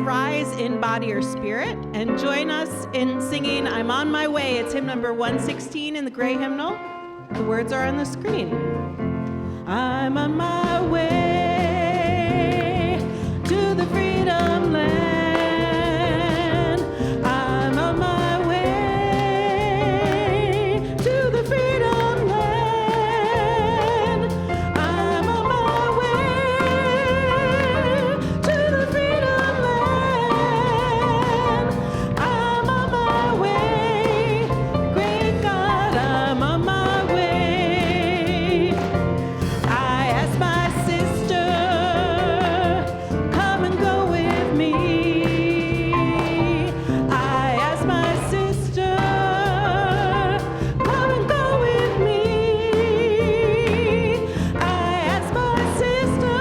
rise in body or spirit and join us in singing I'm on My Way. It's hymn number 116 in the gray hymnal. The words are on the screen. I'm on my way to the freedom land. I'm on my way to the freedom land. I'm on my way to the freedom land. I'm on my way, great God, I'm on my way. I asked my sister, come and go with me. I asked my sister, come and go with me. I asked my sister,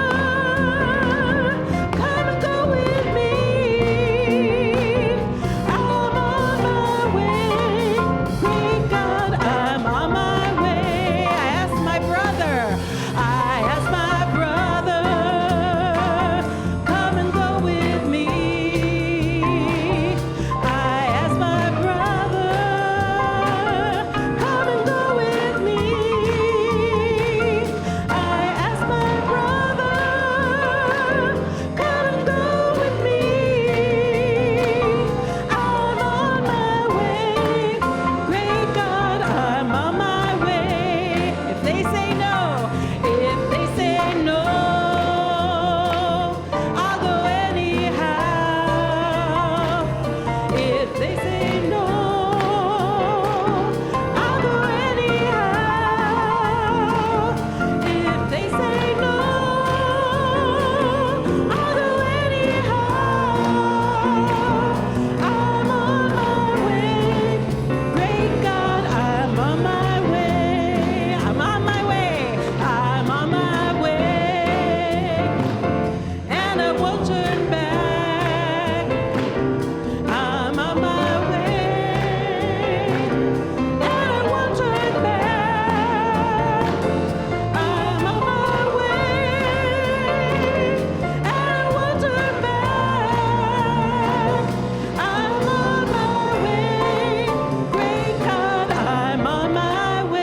come and go with me. I'm on my way, great God, I'm on my way. I asked my brother, come and go with me. I asked my brother, come and go with me. I asked my brother, come and go with me. I'm on my way, great God, I'm on my way. If they say no, I'll go anyhow. If they say no, I'll go anyhow. If they say no, I'll go anyhow. I'm on my way, great God, I'm on my way. I'm on my way, I'm on my way, and I won't turn back. I'm on my way, and I won't turn back. I'm on my way, and I won't turn back. I'm on my way, great God, I'm on my way.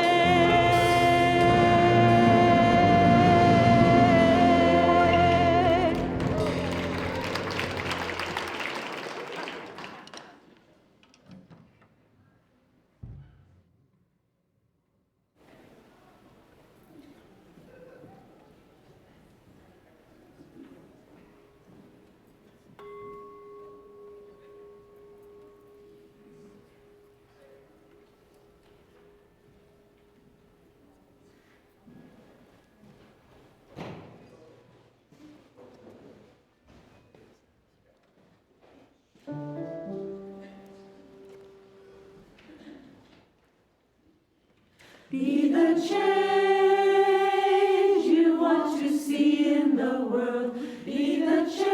Be the change you want to see in the world. Be the change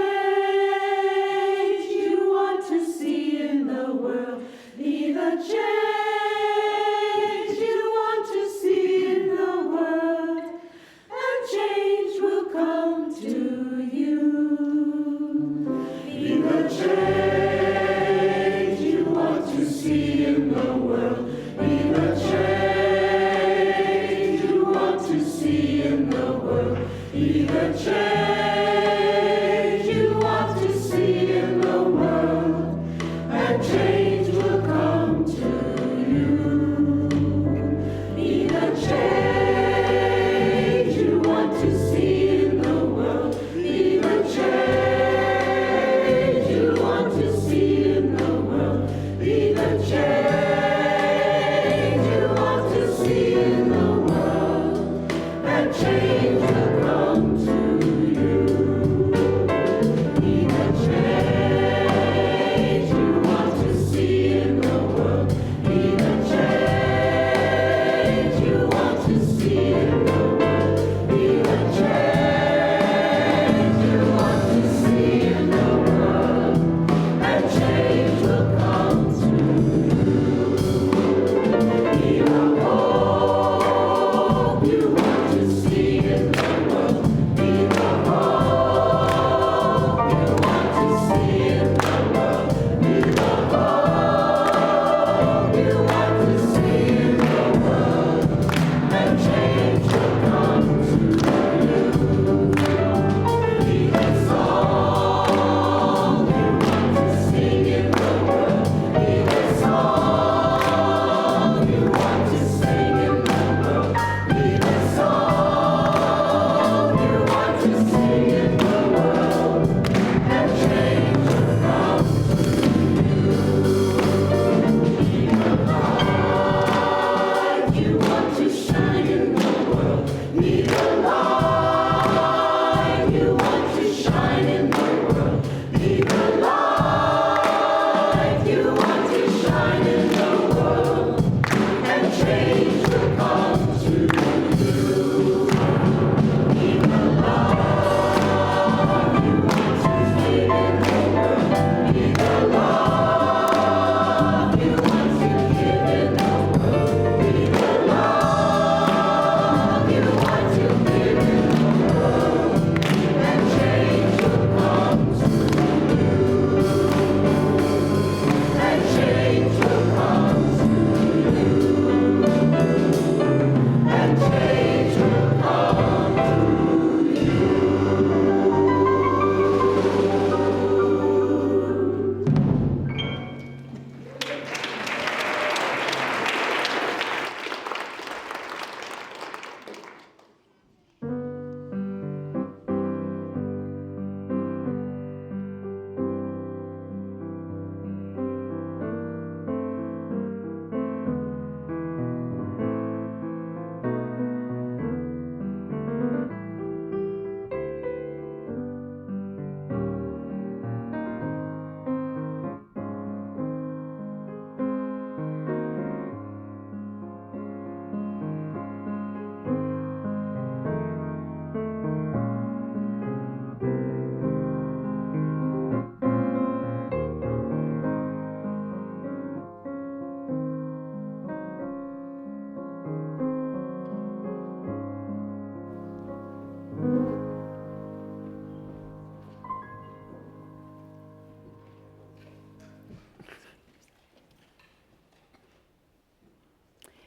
you want to see in the world. Be the change you want to see in the world. And change will come to you. Be the change you want to see in the world. Be the change you want to see in the world. Be the change you want to see in the world, and change will come to you. Be the change you want to see in the world. Be the change you want to see in the world. Be the change you want to see in the world, and change will come to you. Be the change you want to see in the world. Be the change you want to see in the world. Be the change you want to see in the world, and change will come to you. Be the hope you want to see in the world. Be the hope you want to see in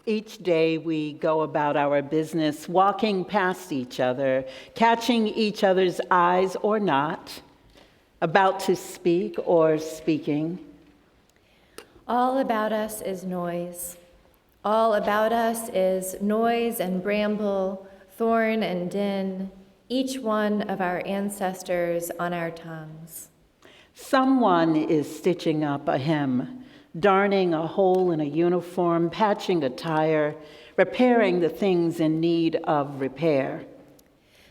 Each day we go about our business, walking past each other, catching each other's eyes or not, about to speak or speaking. All about us is noise. All about us is noise and bramble, thorn and din, each one of our ancestors on our tongues. Someone is stitching up a hem, darning a hole in a uniform, patching a tire, repairing the things in need of repair.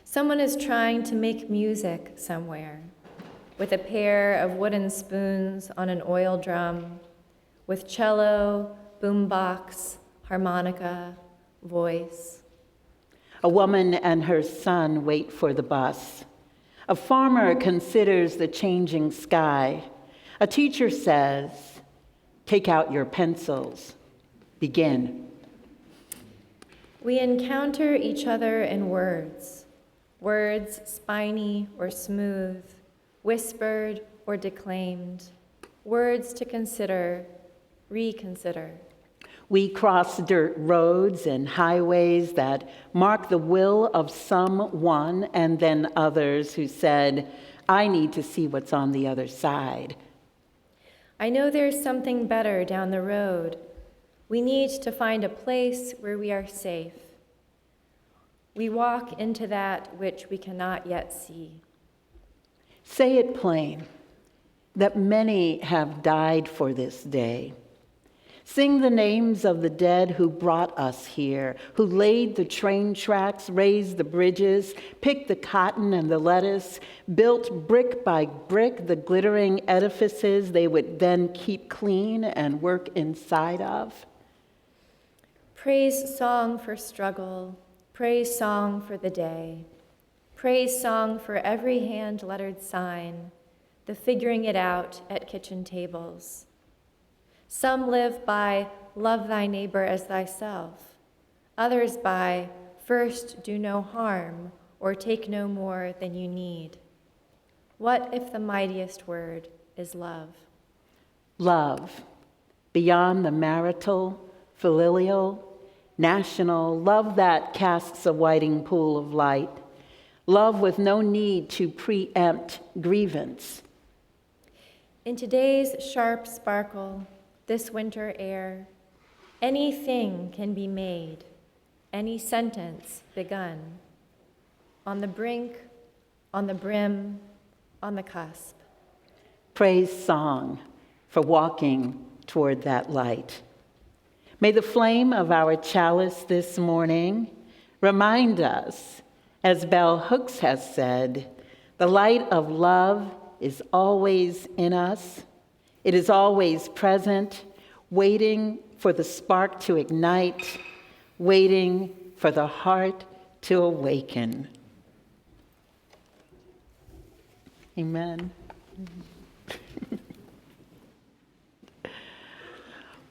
Someone is trying to make music somewhere, with a pair of wooden spoons on an oil drum, with cello, boombox, harmonica, voice. A woman and her son wait for the bus. A farmer considers the changing sky. A teacher says, "Take out your pencils. Begin." We encounter each other in words, words spiny or smooth, whispered or declaimed, words to consider, reconsider. We cross dirt roads and highways that mark the will of someone and then others who said, "I need to see what's on the other side." I know there's something better down the road. We need to find a place where we are safe. We walk into that which we cannot yet see. Say it plain, that many have died for this day. Sing the names of the dead who brought us here, who laid the train tracks, raised the bridges, picked the cotton and the lettuce, built brick by brick the glittering edifices they would then keep clean and work inside of. Praise song for struggle, praise song for the day, praise song for every hand-lettered sign, the figuring it out at kitchen tables. Some live by love thy neighbor as thyself, others by first do no harm or take no more than you need. What if the mightiest word is love? Love, beyond the marital, familial, national, love that casts a whiting pool of light, love with no need to preempt grievance. In today's sharp sparkle, this winter air, anything can be made, any sentence begun, on the brink, on the brim, on the cusp. Praise song for walking toward that light. May the flame of our chalice this morning remind us, as Bell Hooks has said, the light of love is always in us. It is always present, waiting for the spark to ignite, waiting for the heart to awaken. Amen.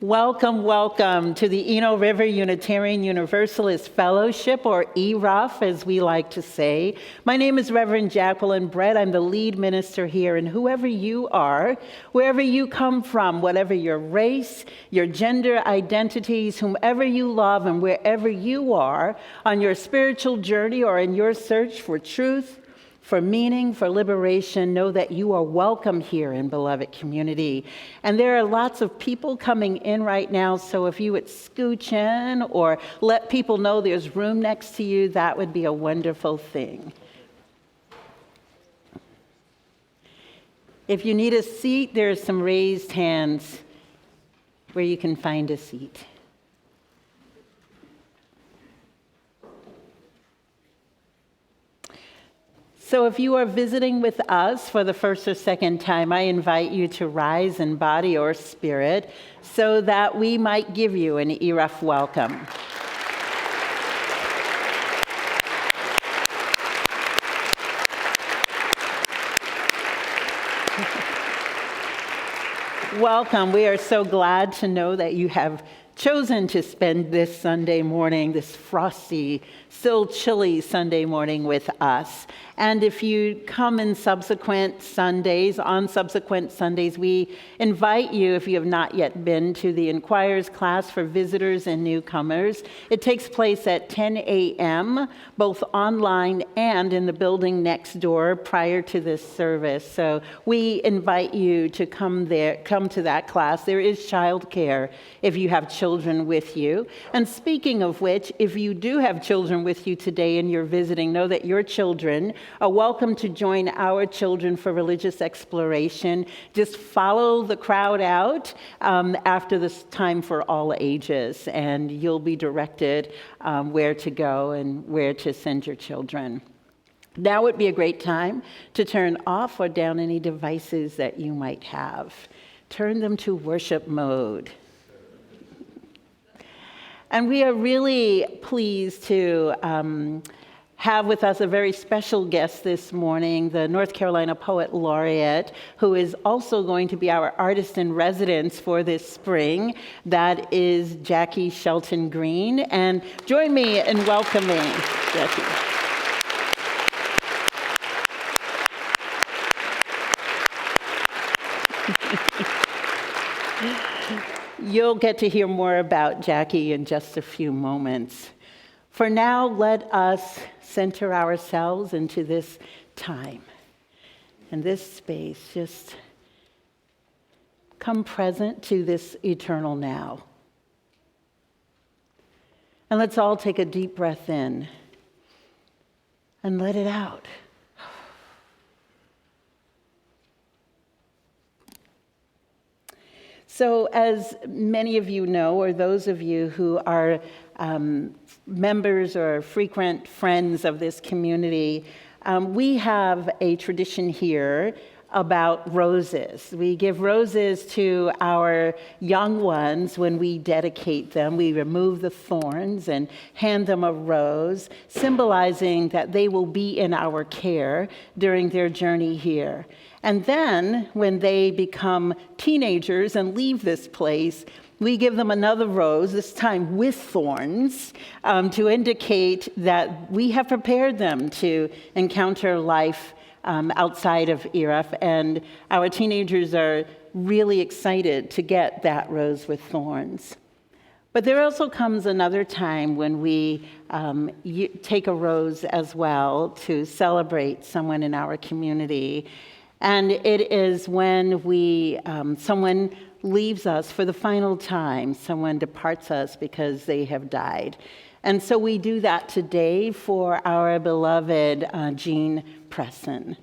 Welcome, welcome to the Eno River Unitarian Universalist Fellowship, or ERUUF, as we like to say. My name is Reverend Jacqueline Brett. I'm the lead minister here, and whoever you are, wherever you come from, whatever your race, your gender identities, whomever you love, and wherever you are on your spiritual journey or in your search for truth, for meaning, for liberation, know that you are welcome here in beloved community. And there are lots of people coming in right now, so if you would scooch in or let people know there's room next to you, that would be a wonderful thing. If you need a seat, there's some raised hands where you can find a seat. So if you are visiting with us for the first or second time, I invite you to rise in body or spirit so that we might give you an ERUUF welcome. Welcome. We are so glad to know that you have chosen to spend this Sunday morning, this frosty, still chilly Sunday morning with us. And if you come in subsequent Sundays, we invite you, if you have not yet been, to the Inquirers class for visitors and newcomers. It takes place at 10 a.m., both online and in the building next door prior to this service. So we invite you to come to that class. There is childcare if you have children with you. And speaking of which, if you do have children with you today and you're visiting, know that your children are welcome to join our Children for Religious Exploration. Just follow the crowd out after this time for all ages, and you'll be directed where to go and where to send your children. Now would be a great time to turn off or down any devices that you might have. Turn them to worship mode. And we are really pleased to have with us a very special guest this morning, the North Carolina Poet Laureate, who is also going to be our artist in residence for this spring. That is Jaki Shelton Greene. And join me in welcoming Jaki. You'll get to hear more about Jaki in just a few moments. For now, let us center ourselves into this time and this space. Just come present to this eternal now. And let's all take a deep breath in and let it out. So as many of you know, or those of you who are members or frequent friends of this community, we have a tradition here about roses. We give roses to our young ones when we dedicate them. We remove the thorns and hand them a rose, symbolizing that they will be in our care during their journey here. And then, when they become teenagers and leave this place, we give them another rose, this time with thorns, to indicate that we have prepared them to encounter life outside of ERUUF. And our teenagers are really excited to get that rose with thorns. But there also comes another time when we take a rose as well to celebrate someone in our community. And it is when someone leaves us for the final time, someone departs us because they have died. And so we do that today for our beloved Jean Presson.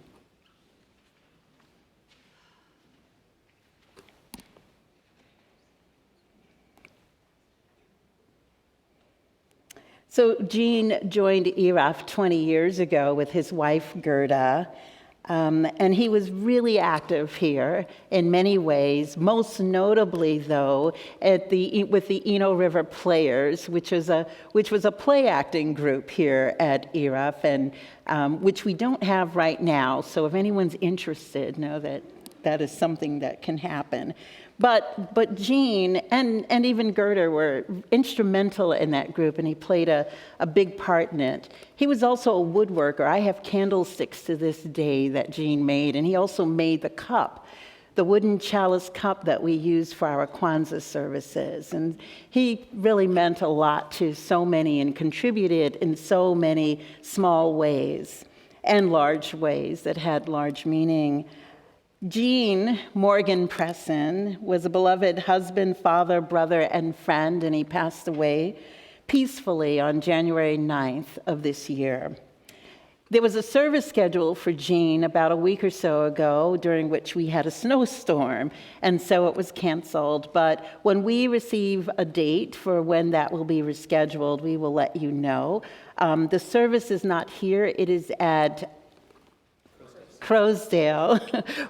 So Jean joined ERUUF 20 years ago with his wife, Gerda. And he was really active here in many ways, most notably, though, with the Eno River Players, which was a play acting group here at ERUUF, and which we don't have right now. So if anyone's interested, know that that is something that can happen. But Jean and even Gerda were instrumental in that group, and he played a big part in it. He was also a woodworker. I have candlesticks to this day that Jean made, and he also made the cup, the wooden chalice cup that we use for our Kwanzaa services. And he really meant a lot to so many and contributed in so many small ways and large ways that had large meaning. Jean Morgan Presson was a beloved husband, father, brother, and friend, and he passed away peacefully on January 9th of this year. There was a service scheduled for Jean about a week or so ago, during which we had a snowstorm, and so it was canceled. But when we receive a date for when that will be rescheduled, we will let you know. The service is not here. It is at Crowsdale,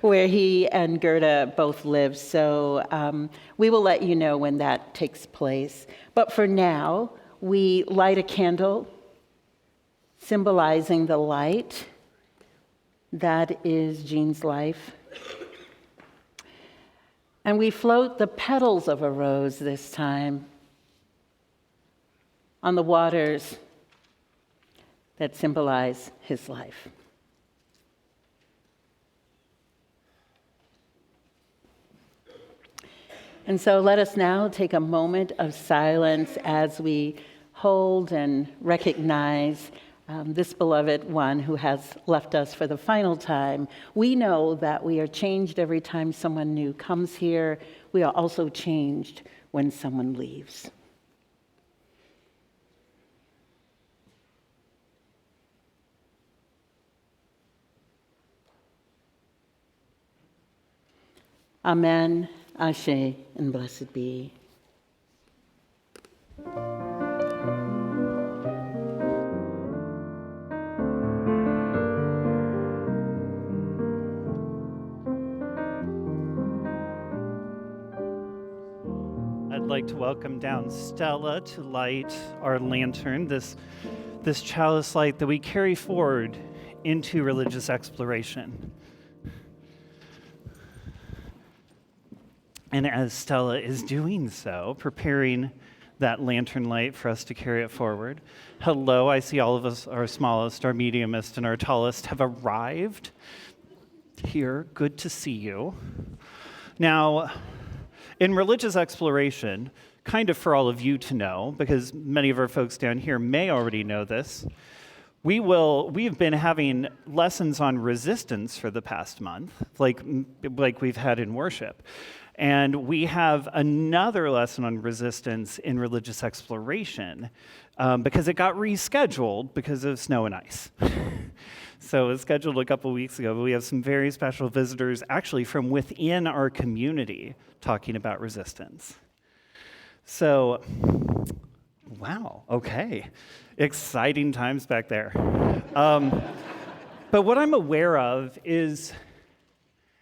where he and Gerda both live. So we will let you know when that takes place. But for now, we light a candle symbolizing the light that is Jean's life. And we float the petals of a rose this time on the waters that symbolize his life. And so let us now take a moment of silence as we hold and recognize this beloved one who has left us for the final time. We know that we are changed every time someone new comes here. We are also changed when someone leaves. Amen, Ashe, and blessed be. I'd like to welcome down Stella to light our lantern, this chalice light that we carry forward into religious exploration. And as Stella is doing so, preparing that lantern light for us to carry it forward, hello, I see all of us, our smallest, our mediumest, and our tallest have arrived here. Good to see you. Now, in religious exploration, kind of for all of you to know, because many of our folks down here may already know this, we've been having lessons on resistance for the past month, like we've had in worship. And we have another lesson on resistance in religious exploration because it got rescheduled because of snow and ice. So it was scheduled a couple weeks ago, but we have some very special visitors actually from within our community talking about resistance. So, wow, okay. Exciting times back there. But what I'm aware of is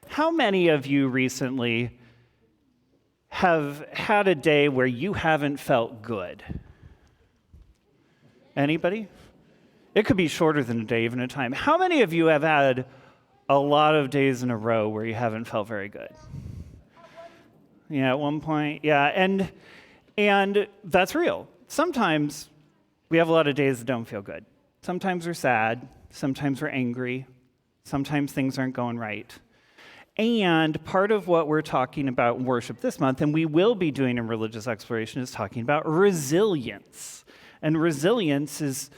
how many of you recently have had a day where you haven't felt good? Anybody? It could be shorter than a day, even a time. How many of you have had a lot of days in a row where you haven't felt very good? Yeah, at one point, yeah, and that's real. Sometimes we have a lot of days that don't feel good. Sometimes we're sad, sometimes we're angry, sometimes things aren't going right. And part of what we're talking about in worship this month, and we will be doing in religious exploration, is talking about resilience. And resilience is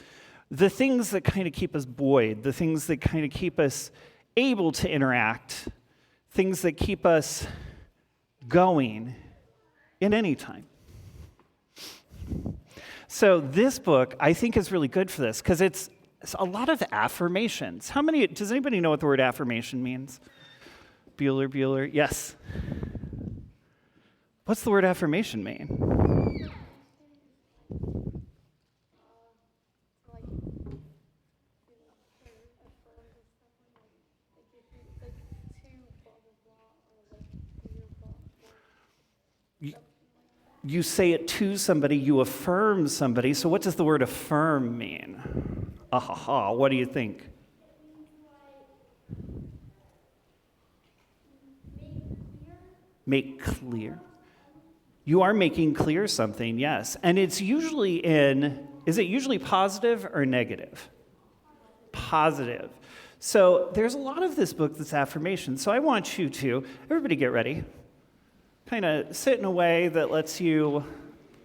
the things that kind of keep us buoyed, the things that kind of keep us able to interact, things that keep us going in any time. So this book, I think, is really good for this because it's a lot of affirmations. Does anybody know what the word affirmation means? Bueller, yes. What's the word affirmation mean? You say it to somebody, you affirm somebody. So what does the word affirm mean? What do you think? Make clear. You are making clear something, yes. And it's usually is it usually positive or negative? Positive. So there's a lot of this book that's affirmation. So I want you to, everybody get ready. Kind of sit in a way that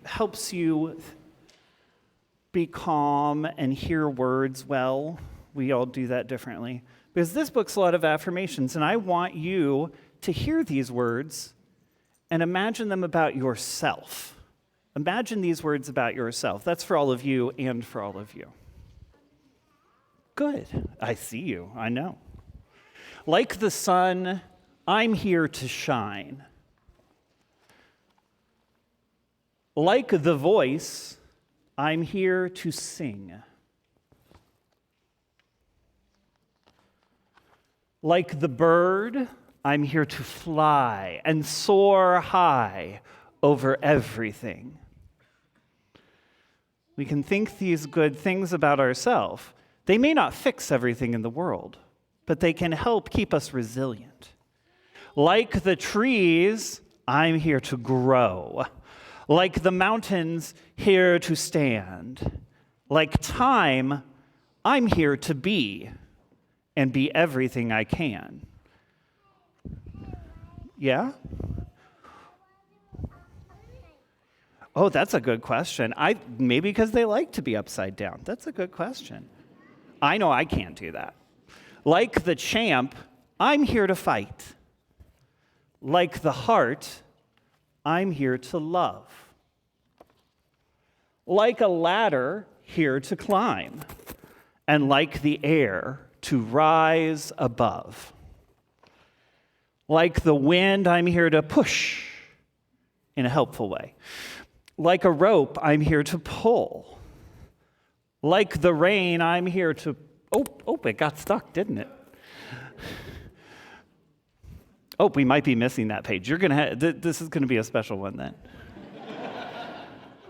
helps you be calm and hear words well. We all do that differently. Because this book's a lot of affirmations, and I want you to hear these words and imagine them about yourself. Imagine these words about yourself. That's for all of you and for all of you. Good. I see you. I know. Like the sun, I'm here to shine. Like the voice, I'm here to sing. Like the bird, I'm here to fly and soar high over everything. We can think these good things about ourselves. They may not fix everything in the world, but they can help keep us resilient. Like the trees, I'm here to grow. Like the mountains, here to stand. Like time, I'm here to be and be everything I can. Yeah? Oh, that's a good question. Maybe because they like to be upside down. That's a good question. I know I can't do that. Like the champ, I'm here to fight. Like the heart, I'm here to love. Like a ladder, here to climb. And like the air, to rise above. Like the wind, I'm here to push in a helpful way. Like a rope, I'm here to pull. Like the rain, I'm here to... Oh, it got stuck, didn't it? Oh, we might be missing that page. This is going to be a special one then.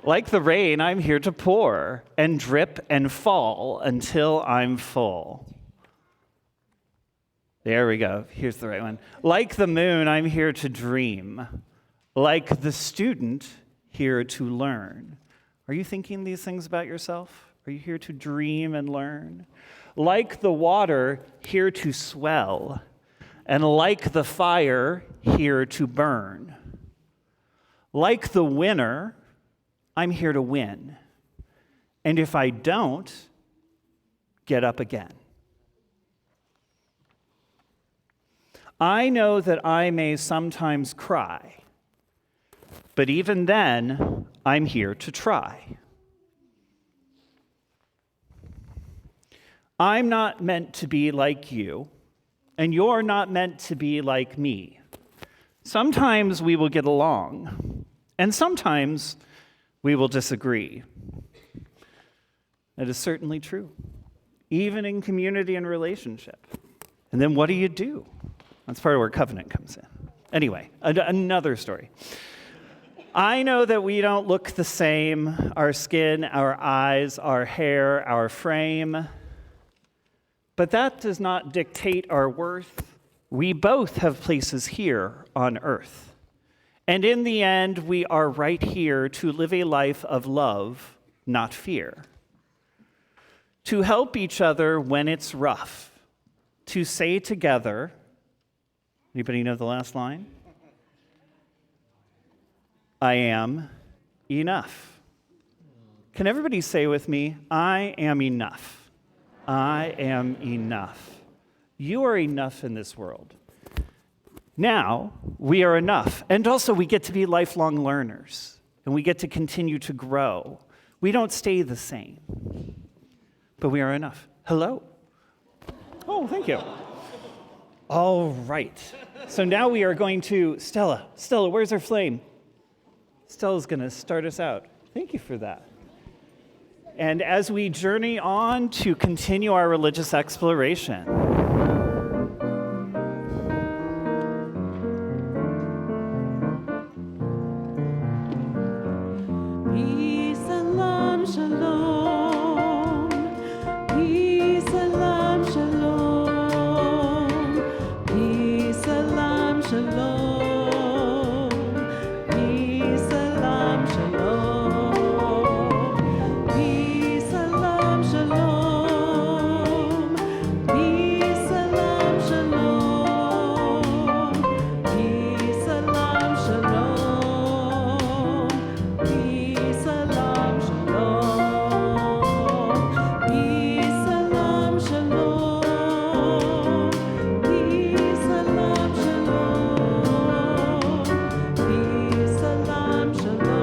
Like the rain, I'm here to pour and drip and fall until I'm full. There we go. Here's the right one. Like the moon, I'm here to dream. Like the student, here to learn. Are you thinking these things about yourself? Are you here to dream and learn? Like the water, here to swell. And like the fire, here to burn. Like the winner, I'm here to win. And if I don't, get up again. I know that I may sometimes cry, but even then, I'm here to try. I'm not meant to be like you, and you're not meant to be like me. Sometimes we will get along, and sometimes we will disagree. That is certainly true, even in community and relationship. And then what do? That's part of where covenant comes in. Anyway, another story. I know that we don't look the same, our skin, our eyes, our hair, our frame, but that does not dictate our worth. We both have places here on earth. And in the end, we are right here to live a life of love, not fear. To help each other when it's rough. To say together, anybody know the last line? I am enough. Can everybody say with me, I am enough. I am enough. You are enough in this world. Now, we are enough. And also, we get to be lifelong learners. And we get to continue to grow. We don't stay the same. But we are enough. Hello. Oh, thank you. All right. So now we are going to Stella. Stella, where's our flame? Stella's going to start us out. Thank you for that. And as we journey on to continue our religious exploration, Peace, salam, shalom. Peace, salam, shalom. Peace, salam, shalom. Peace, salam, shalom. Peace, salam, shalom. Peace, salam, shalom. Peace, salam, shalom. Peace, salam, shalom. Peace, salam, shalom. Peace, salam, shalom. Peace, salam, shalom.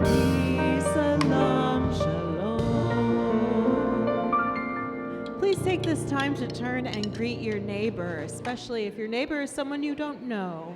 Peace, salam, shalom. Please take this time to turn and greet your neighbor, especially if your neighbor is someone you don't know.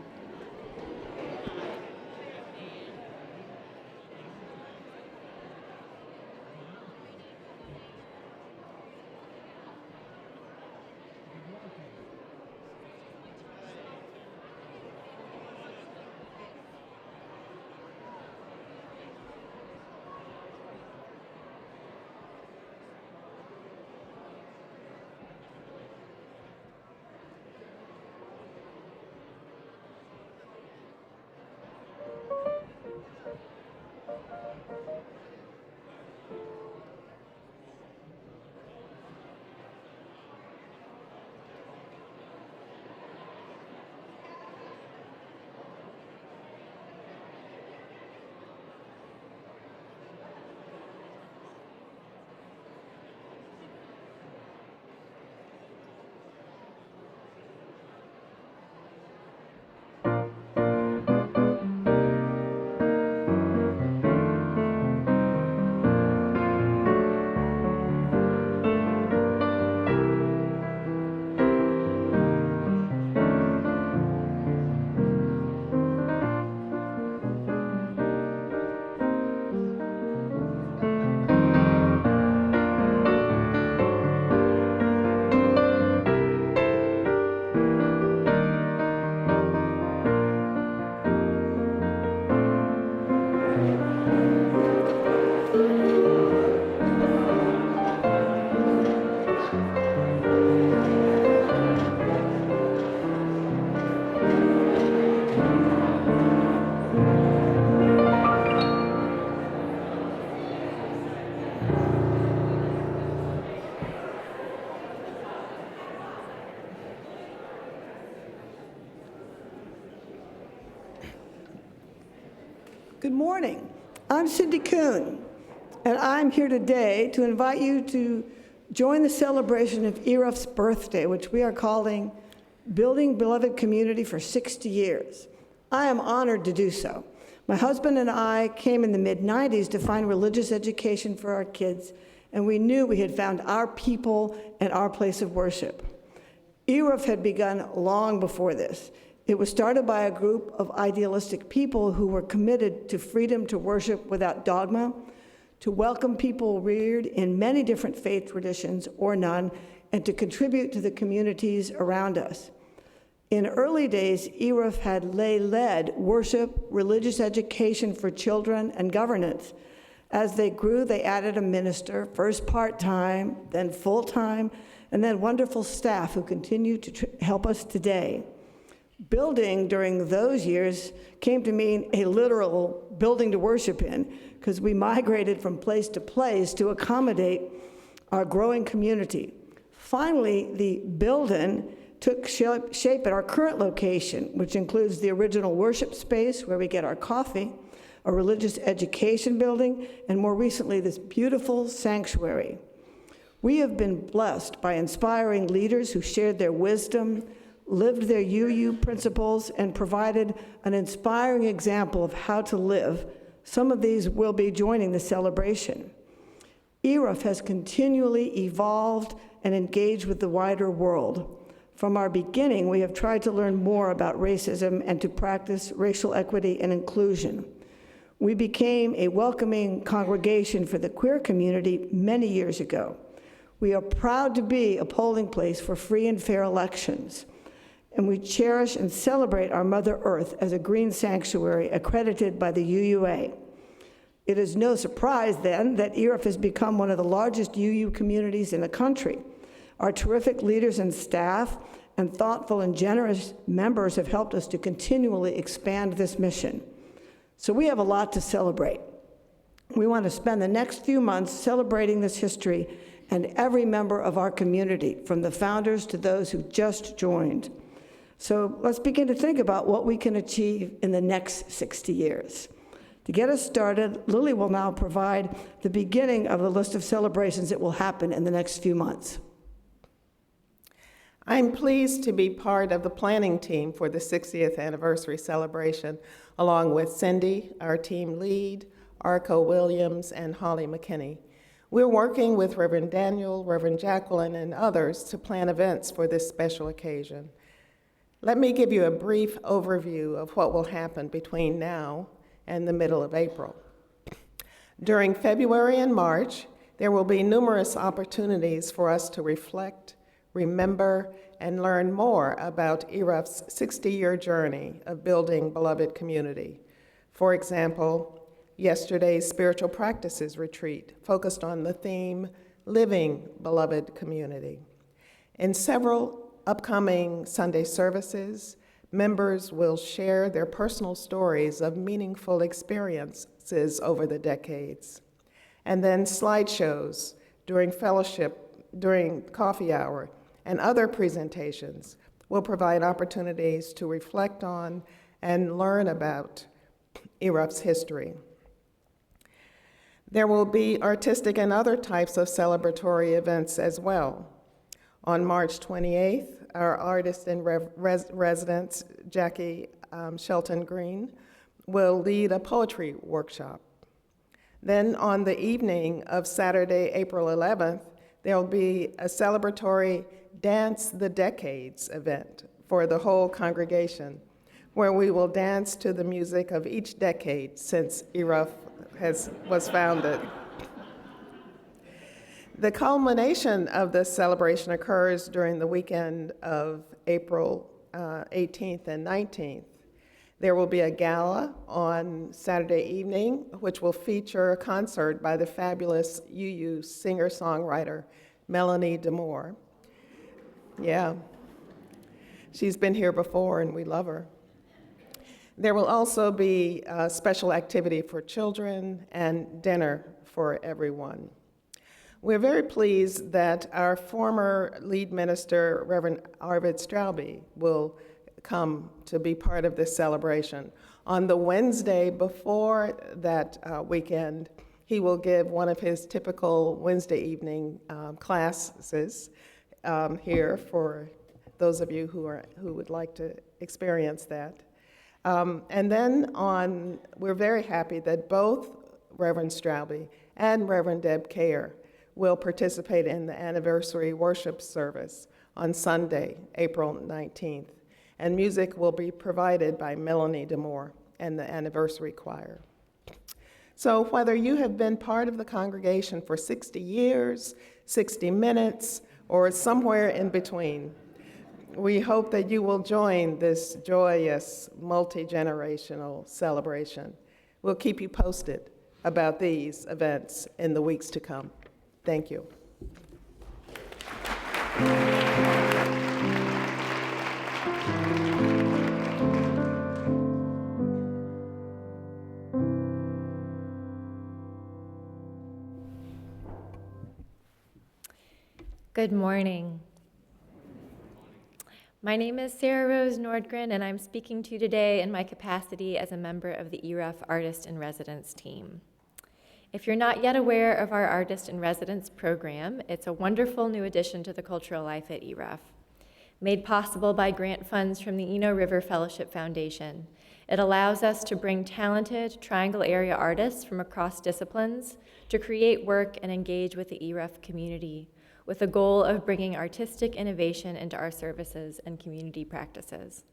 Good morning. I'm Cindy Kuhn, and I'm here today to invite you to join the celebration of ERUUF's birthday, which we are calling Building Beloved Community for 60 Years. I am honored to do so. My husband and I came in the mid-90s to find religious education for our kids, and we knew we had found our people and our place of worship. ERUUF had begun long before this. It was started by a group of idealistic people who were committed to freedom to worship without dogma, to welcome people reared in many different faith traditions or none, and to contribute to the communities around us. In early days, ERUUF had lay-led worship, religious education for children, and governance. As they grew, they added a minister, first part-time, then full-time, and then wonderful staff who continue to help us today. Building during those years came to mean a literal building to worship in, because we migrated from place to place to accommodate our growing community. Finally, the building took shape at our current location, which includes the original worship space where we get our coffee, a religious education building, and more recently, this beautiful sanctuary. We have been blessed by inspiring leaders who shared their wisdom, lived their UU principles, and provided an inspiring example of how to live. Some of these will be joining the celebration. ERUUF has continually evolved and engaged with the wider world. From our beginning, we have tried to learn more about racism and to practice racial equity and inclusion. We became a welcoming congregation for the queer community many years ago. We are proud to be a polling place for free and fair elections. And we cherish and celebrate our Mother Earth as a green sanctuary accredited by the UUA. It is no surprise, then, that ERUUF has become one of the largest UU communities in the country. Our terrific leaders and staff and thoughtful and generous members have helped us to continually expand this mission. So we have a lot to celebrate. We want to spend the next few months celebrating this history and every member of our community, from the founders to those who just joined. So let's begin to think about what we can achieve in the next 60 years. To get us started, Lily will now provide the beginning of the list of celebrations that will happen in the next few months. I'm pleased to be part of the planning team for the 60th anniversary celebration, along with Cindy, our team lead, Arco Williams, and Holly McKinney. We're working with Reverend Daniel, Reverend Jacqueline, and others to plan events for this special occasion. Let me give you a brief overview of what will happen between now and the middle of April. During February and March, there will be numerous opportunities for us to reflect, remember, and learn more about ERUUF's 60-year journey of building beloved community. For example, yesterday's spiritual practices retreat focused on the theme, Living Beloved Community. In several upcoming Sunday services, members will share their personal stories of meaningful experiences over the decades. And then slideshows during fellowship, during coffee hour, and other presentations will provide opportunities to reflect on and learn about ERUUF's history. There will be artistic and other types of celebratory events as well. On March 28th, our artist in residence, Jaki, Shelton Greene, will lead a poetry workshop. Then on the evening of Saturday, April 11th, there'll be a celebratory Dance the Decades event for the whole congregation, where we will dance to the music of each decade since ERUUF was founded. The culmination of this celebration occurs during the weekend of April 18th and 19th. There will be a gala on Saturday evening, which will feature a concert by the fabulous UU singer-songwriter, Melanie DeMore. Yeah, she's been here before and we love her. There will also be a special activity for children and dinner for everyone. We're very pleased that our former lead minister, Reverend Arvid Straube, will come to be part of this celebration. On the Wednesday before that weekend, he will give one of his typical Wednesday evening classes here for those of you who would like to experience that. And then we're very happy that both Reverend Straube and Reverend Deb Kayer will participate in the anniversary worship service on Sunday, April 19th. And music will be provided by Melanie DeMoore and the anniversary choir. So whether you have been part of the congregation for 60 years, 60 minutes, or somewhere in between, we hope that you will join this joyous, multi-generational celebration. We'll keep you posted about these events in the weeks to come. Thank you. Good morning. My name is Sarah Rose Nordgren, and I'm speaking to you today in my capacity as a member of the ERUUF Artist in Residence team. If you're not yet aware of our Artist in Residence program, it's a wonderful new addition to the cultural life at ERUUF. Made possible by grant funds from the Eno River Fellowship Foundation, it allows us to bring talented Triangle area artists from across disciplines to create work and engage with the ERUUF community, with the goal of bringing artistic innovation into our services and community practices.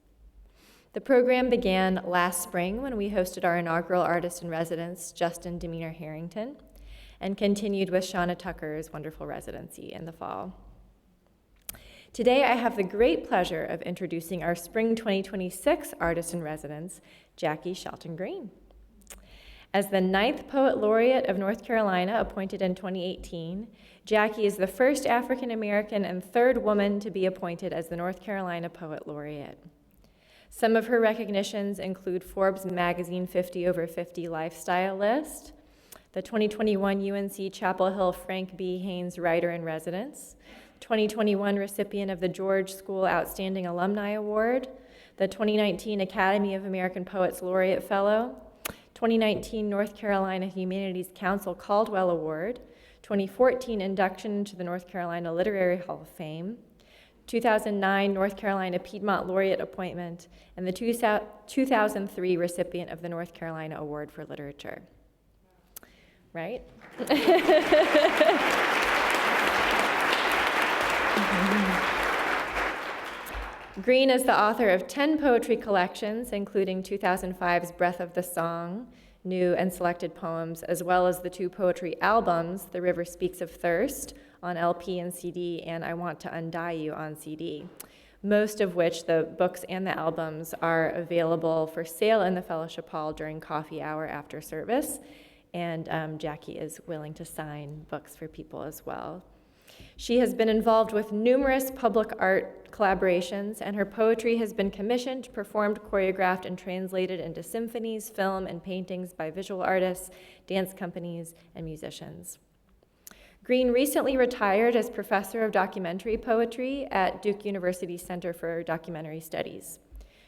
The program began last spring when we hosted our inaugural Artist in Residence, Justin Demeanor Harrington, and continued with Shauna Tucker's wonderful residency in the fall. Today, I have the great pleasure of introducing our Spring 2026 Artist in Residence, Jaki Shelton Greene. As the 9th Poet Laureate of North Carolina, appointed in 2018, Jaki is the first African American and third woman to be appointed as the North Carolina Poet Laureate. Some of her recognitions include Forbes Magazine 50 over 50 Lifestyle List, the 2021 UNC Chapel Hill Frank B. Haynes Writer in Residence, 2021 recipient of the George School Outstanding Alumni Award, the 2019 Academy of American Poets Laureate Fellow, 2019 North Carolina Humanities Council Caldwell Award, 2014 induction into the North Carolina Literary Hall of Fame, 2009 North Carolina Piedmont Laureate appointment, and the 2003 recipient of the North Carolina Award for Literature. Right? Greene is the author of 10 poetry collections, including 2005's Breath of the Song, new and selected poems, as well as the 2 poetry albums, The River Speaks of Thirst on LP and CD, and I Want to Undie You on CD, most of which, the books and the albums, are available for sale in the Fellowship Hall during coffee hour after service, and Jaki is willing to sign books for people as well. She has been involved with numerous public art collaborations, and her poetry has been commissioned, performed, choreographed, and translated into symphonies, film, and paintings by visual artists, dance companies, and musicians. Greene recently retired as professor of documentary poetry at Duke University Center for Documentary Studies.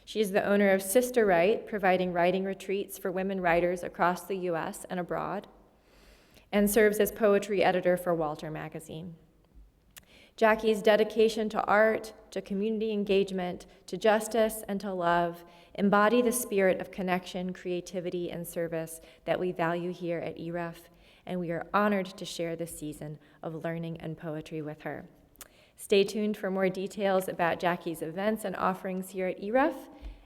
She is the owner of Sister Write, providing writing retreats for women writers across the U.S. and abroad, and serves as poetry editor for Walter Magazine. Jaki's dedication to art, to community engagement, to justice, and to love embody the spirit of connection, creativity, and service that we value here at ERUUF, and we are honored to share this season of learning and poetry with her. Stay tuned for more details about Jaki's events and offerings here at ERUUF,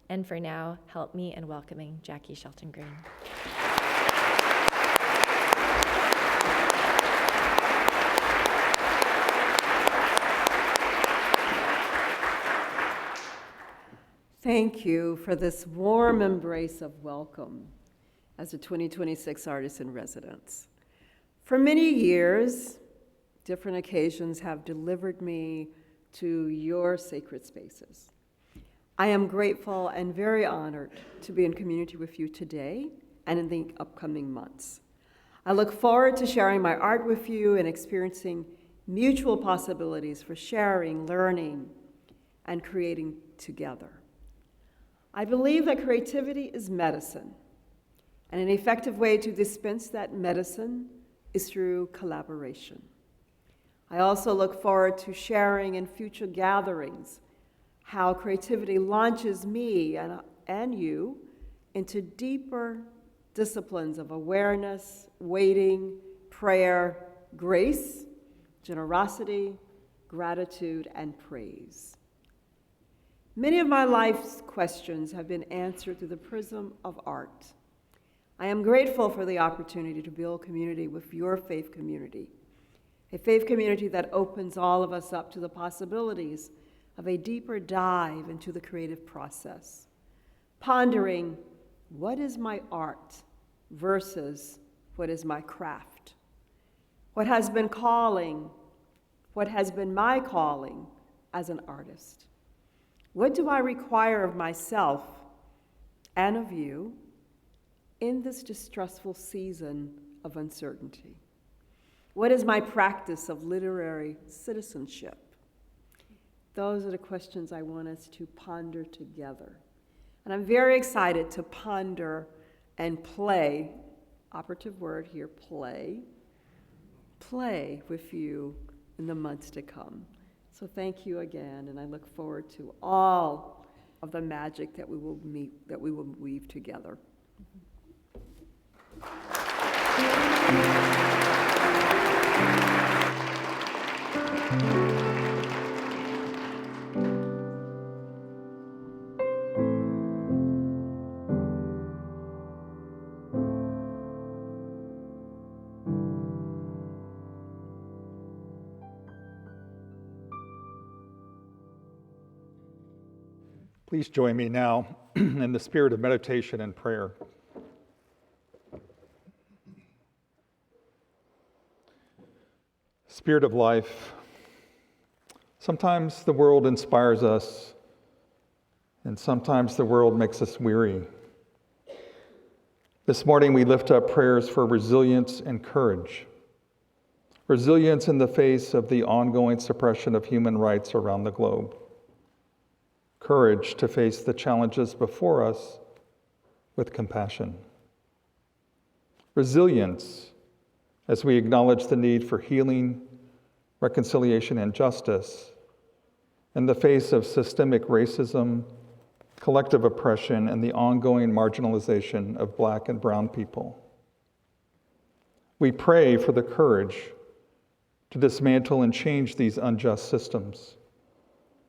and for now, help me in welcoming Jaki Shelton Greene. Thank you for this warm embrace of welcome as a 2026 Artist in Residence. For many years, different occasions have delivered me to your sacred spaces. I am grateful and very honored to be in community with you today and in the upcoming months. I look forward to sharing my art with you and experiencing mutual possibilities for sharing, learning, and creating together. I believe that creativity is medicine, and an effective way to dispense that medicine is through collaboration. I also look forward to sharing in future gatherings how creativity launches me and you into deeper disciplines of awareness, waiting, prayer, grace, generosity, gratitude, and praise. Many of my life's questions have been answered through the prism of art. I am grateful for the opportunity to build community with your faith community, a faith community that opens all of us up to the possibilities of a deeper dive into the creative process, pondering what is my art versus what is my craft, what has been my calling as an artist. What do I require of myself and of you in this distressful season of uncertainty? What is my practice of literary citizenship? Those are the questions I want us to ponder together. And I'm very excited to ponder and play, operative word here, play with you in the months to come. So thank you again, and I look forward to all of the magic that we will weave together. Please join me now in the spirit of meditation and prayer. Spirit of life, sometimes the world inspires us, and sometimes the world makes us weary. This morning we lift up prayers for resilience and courage. Resilience in the face of the ongoing suppression of human rights around the globe. Courage to face the challenges before us with compassion. Resilience as we acknowledge the need for healing, reconciliation, and justice in the face of systemic racism, collective oppression, and the ongoing marginalization of Black and brown people. We pray for the courage to dismantle and change these unjust systems,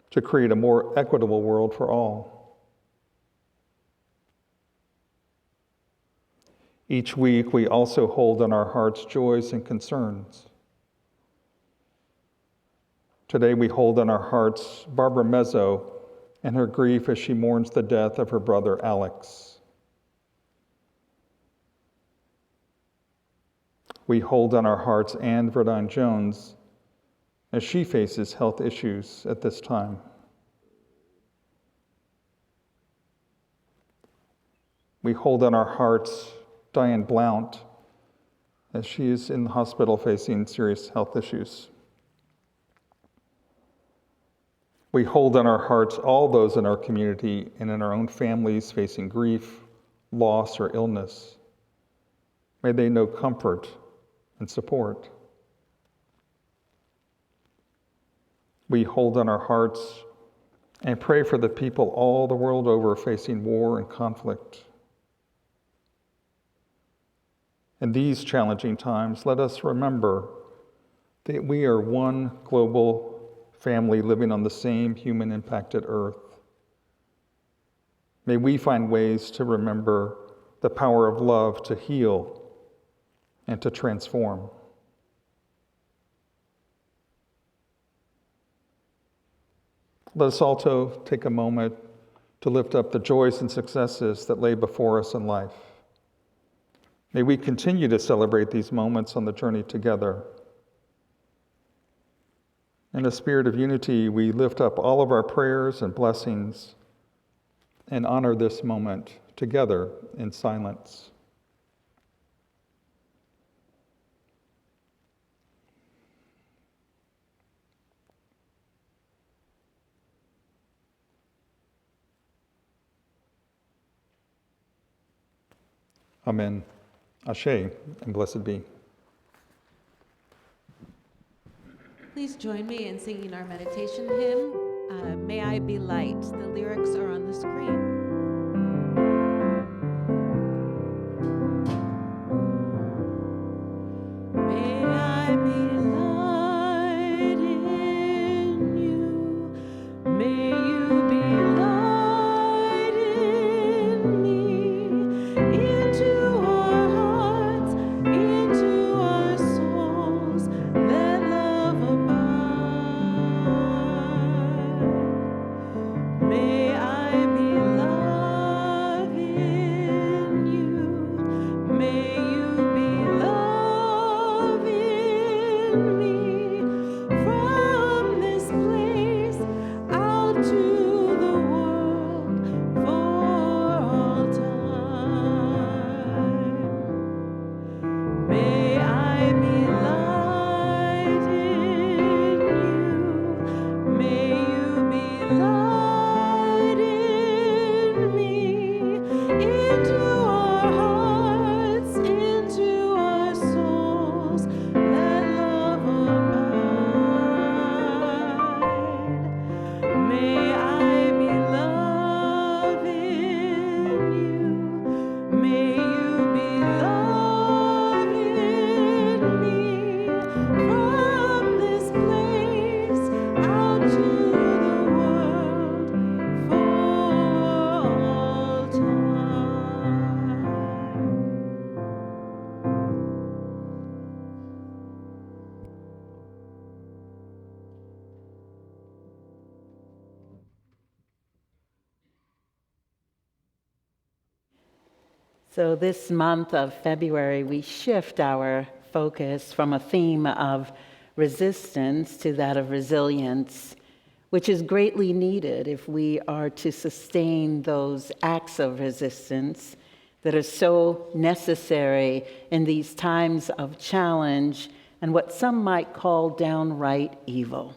to create a more equitable world for all. Each week, we also hold in our hearts joys and concerns. Today, we hold in our hearts Barbara Mezzo and her grief as she mourns the death of her brother, Alex. We hold in our hearts Anne Verdine Jones as she faces health issues at this time. We hold in our hearts Diane Blount as she is in the hospital facing serious health issues. We hold in our hearts all those in our community and in our own families facing grief, loss, or illness. May they know comfort and support. We hold in our hearts and pray for the people all the world over facing war and conflict. In these challenging times, let us remember that we are one global family living on the same human-impacted earth. May we find ways to remember the power of love to heal and to transform. Let us also take a moment to lift up the joys and successes that lay before us in life. May we continue to celebrate these moments on the journey together. In a spirit of unity, we lift up all of our prayers and blessings and honor this moment together in silence. Amen. Ashe, and blessed be. Please join me in singing our meditation hymn, May I Be Light. The lyrics are on the screen. May I be light in you. May you be light in me. Into our hearts, into our souls, let love abide. May I be love in you. May you be love in me. From this place out to the world for all time. May I be light in you. May you be light in me. Into our hearts, into our souls, let love abide. May I be love in you. May you be love in me. From this place out to the world for all time. So this month of February, we shift our focus from a theme of resistance to that of resilience, which is greatly needed if we are to sustain those acts of resistance that are so necessary in these times of challenge and what some might call downright evil.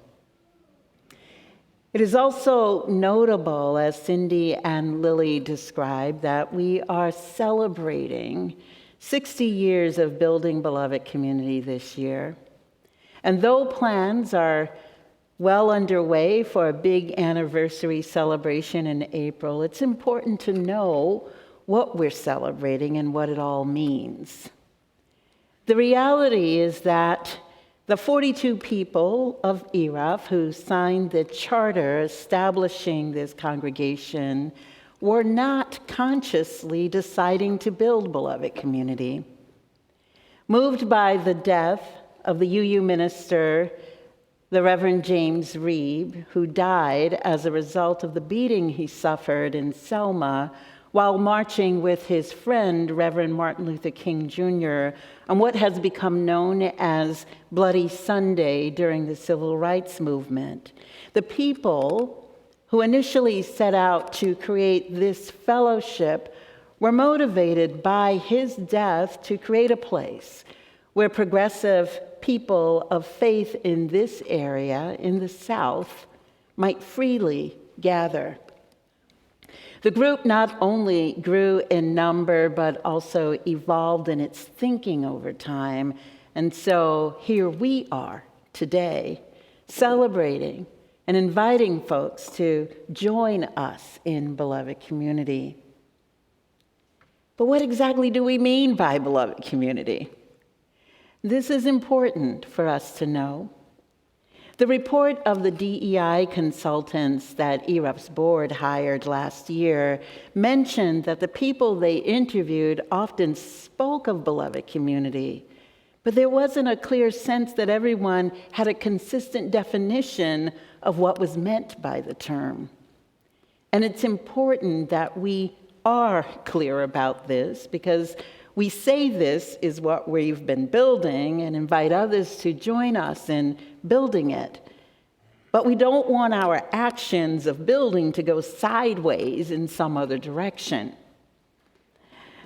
It is also notable, as Cindy and Lily described, that we are celebrating 60 years of building beloved community this year. And though plans are well underway for a big anniversary celebration in April, it's important to know what we're celebrating and what it all means. The reality is that the 42 people of ERUUF who signed the charter establishing this congregation were not consciously deciding to build beloved community. Moved by the death of the UU minister, the Reverend James Reeb, who died as a result of the beating he suffered in Selma while marching with his friend, Reverend Martin Luther King Jr., on what has become known as Bloody Sunday during the Civil Rights Movement. The people who initially set out to create this fellowship were motivated by his death to create a place where progressive people of faith in this area, in the South, might freely gather. The group not only grew in number, but also evolved in its thinking over time. And so here we are today, celebrating and inviting folks to join us in beloved community. But what exactly do we mean by beloved community? This is important for us to know. The report of the DEI consultants that ERUUF's board hired last year mentioned that the people they interviewed often spoke of beloved community, but there wasn't a clear sense that everyone had a consistent definition of what was meant by the term. And it's important that we are clear about this because we say this is what we've been building and invite others to join us in building it. But we don't want our actions of building to go sideways in some other direction.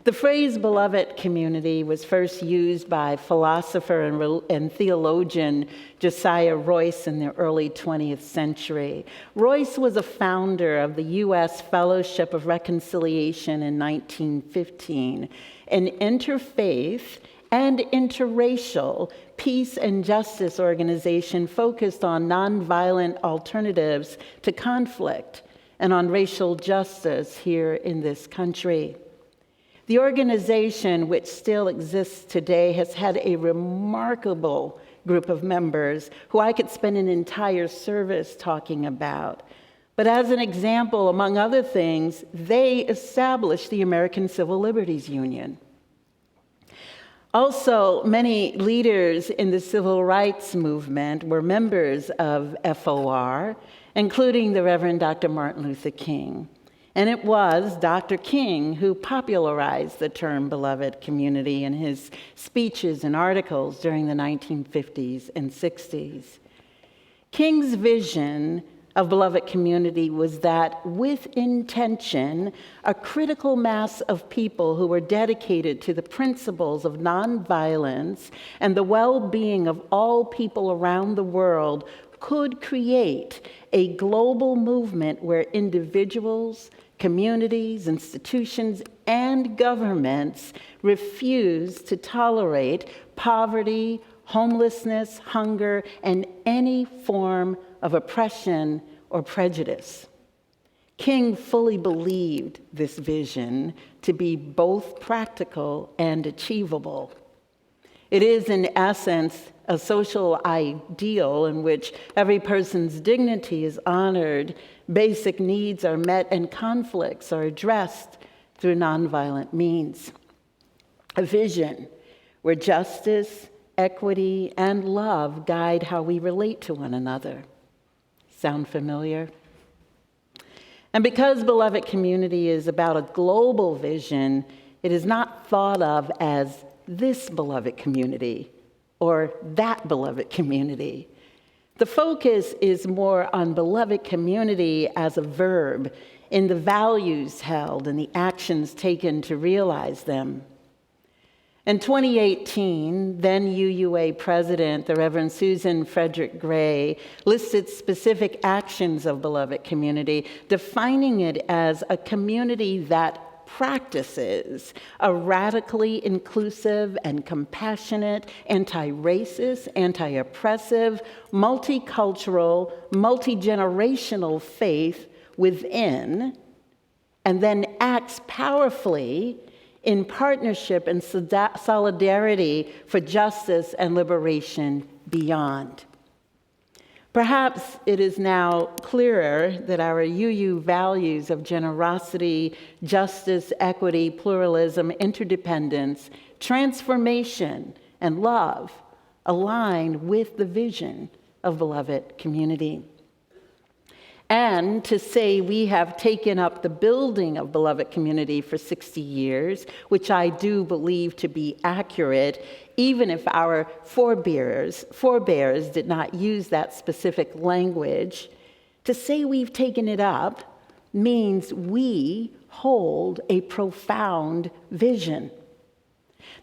The phrase beloved community was first used by philosopher and theologian Josiah Royce in the early 20th century. Royce was a founder of the U.S. Fellowship of Reconciliation in 1915, an interfaith and interracial peace and justice organization focused on nonviolent alternatives to conflict and on racial justice here in this country. The organization, which still exists today, has had a remarkable group of members who I could spend an entire service talking about. But as an example, among other things, they established the American Civil Liberties Union. Also, many leaders in the civil rights movement were members of FOR, including the Reverend Dr. Martin Luther King. And it was Dr. King who popularized the term beloved community in his speeches and articles during the 1950s and 60s. King's vision of beloved community was that with intention, a critical mass of people who were dedicated to the principles of nonviolence and the well-being of all people around the world could create a global movement where individuals, communities, institutions, and governments refuse to tolerate poverty, homelessness, hunger, and any form of oppression or prejudice. King fully believed this vision to be both practical and achievable. It is, in essence, a social ideal in which every person's dignity is honored, basic needs are met, and conflicts are addressed through nonviolent means. A vision where justice, equity, and love guide how we relate to one another. Sound familiar? And because beloved community is about a global vision, it is not thought of as this beloved community or that beloved community. The focus is more on beloved community as a verb in the values held and the actions taken to realize them. In 2018, then UUA President, the Reverend Susan Frederick Gray, listed specific actions of beloved community, defining it as a community that practices a radically inclusive and compassionate, anti-racist, anti-oppressive, multicultural, multi-generational faith within, and then acts powerfully in partnership and solidarity for justice and liberation beyond. Perhaps it is now clearer that our UU values of generosity, justice, equity, pluralism, interdependence, transformation, and love align with the vision of beloved community. And to say we have taken up the building of beloved community for 60 years, which I do believe to be accurate, even if our forebears did not use that specific language, to say we've taken it up means we hold a profound vision.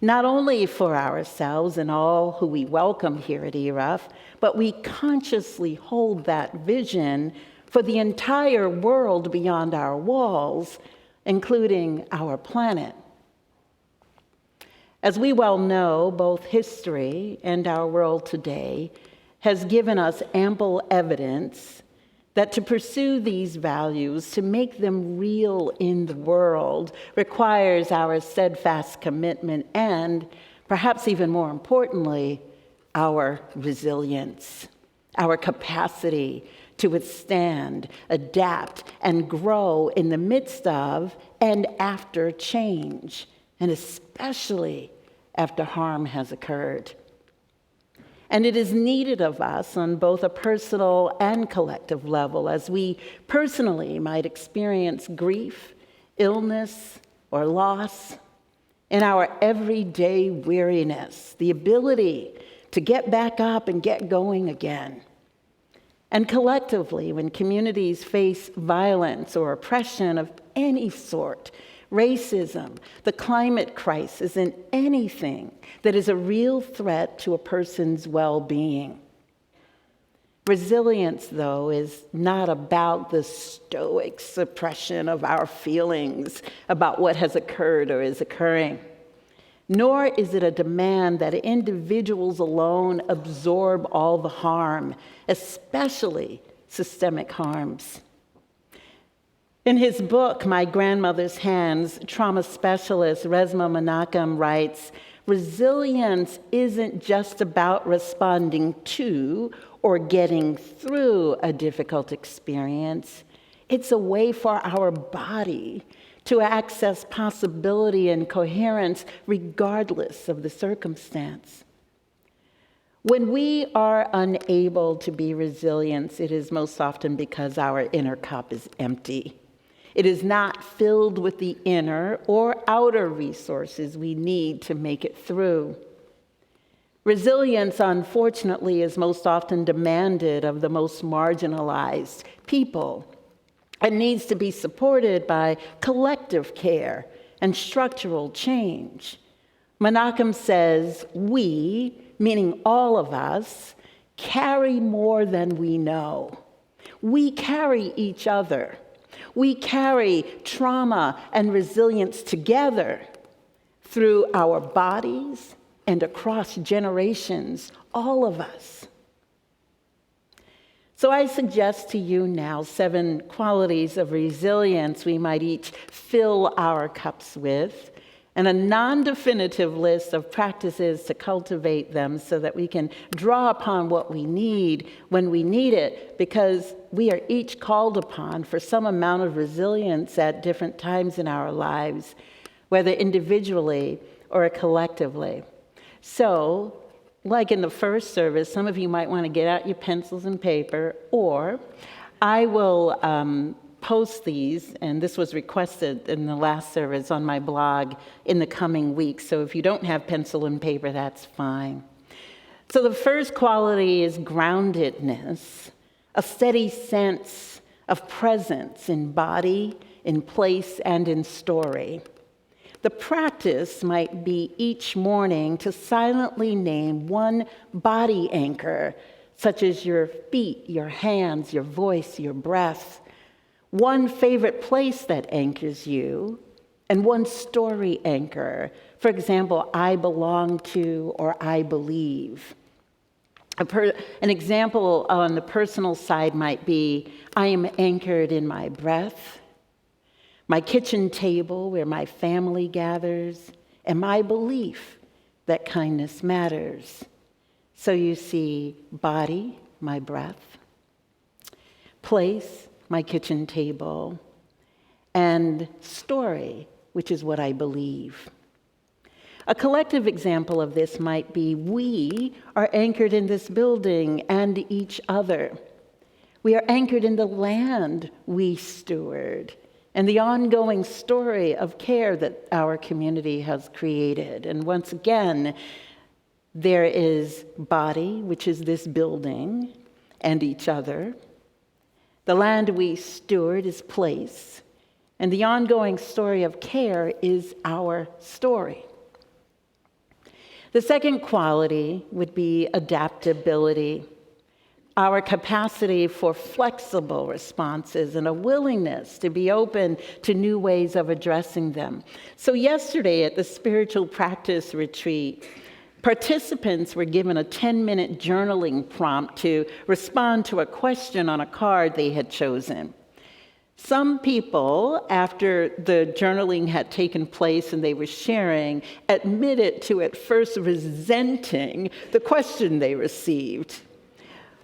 Not only for ourselves and all who we welcome here at ERUUF, but we consciously hold that vision for the entire world beyond our walls, including our planet. As we well know, both history and our world today has given us ample evidence that to pursue these values, to make them real in the world, requires our steadfast commitment and, perhaps even more importantly, our resilience, our capacity to withstand, adapt, and grow in the midst of and after change, and especially after harm has occurred. And it is needed of us on both a personal and collective level, as we personally might experience grief, illness, or loss, in our everyday weariness, the ability to get back up and get going again. And collectively, when communities face violence or oppression of any sort, racism, the climate crisis, and anything that is a real threat to a person's well-being. Resilience, though, is not about the stoic suppression of our feelings about what has occurred or is occurring, nor is it a demand that individuals alone absorb all the harm, especially systemic harms. In his book, My Grandmother's Hands, trauma specialist Resmaa Menakem writes, resilience isn't just about responding to or getting through a difficult experience. It's a way for our body to access possibility and coherence regardless of the circumstance. When we are unable to be resilient, it is most often because our inner cup is empty. It is not filled with the inner or outer resources we need to make it through. Resilience, unfortunately, is most often demanded of the most marginalized people and needs to be supported by collective care and structural change. Menakem says, we, meaning all of us, carry more than we know. We carry each other. We carry trauma and resilience together through our bodies and across generations, all of us. So I suggest to you now 7 qualities of resilience we might each fill our cups with, and a non-definitive list of practices to cultivate them so that we can draw upon what we need when we need it, because we are each called upon for some amount of resilience at different times in our lives, whether individually or collectively. So, like in the first service, some of you might want to get out your pencils and paper, or I will post these, and this was requested in the last service on my blog in the coming weeks. So if you don't have pencil and paper, that's fine. So the first quality is groundedness, a steady sense of presence in body, in place, and in story. The practice might be each morning to silently name one body anchor, such as your feet, your hands, your voice, your breath, one favorite place that anchors you, and one story anchor. For example, I belong to or I believe. An example on the personal side might be, I am anchored in my breath, my kitchen table where my family gathers, and my belief that kindness matters. So you see, body, my breath, place, my kitchen table, and story, which is what I believe. A collective example of this might be, we are anchored in this building and each other. We are anchored in the land we steward and the ongoing story of care that our community has created. And once again, there is body, which is this building, and each other. The land we steward is place, and the ongoing story of care is our story. The second quality would be adaptability, our capacity for flexible responses and a willingness to be open to new ways of addressing them. So yesterday at the spiritual practice retreat, participants were given a 10-minute journaling prompt to respond to a question on a card they had chosen. Some people, after the journaling had taken place and they were sharing, admitted to at first resenting the question they received.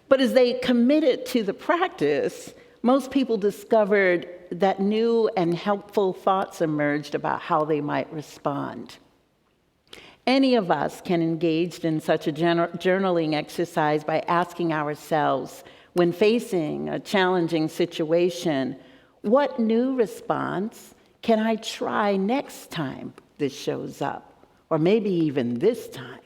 But as they committed to the practice, most people discovered that new and helpful thoughts emerged about how they might respond. Any of us can engage in such a journaling exercise by asking ourselves, when facing a challenging situation, what new response can I try next time this shows up? Or maybe even this time.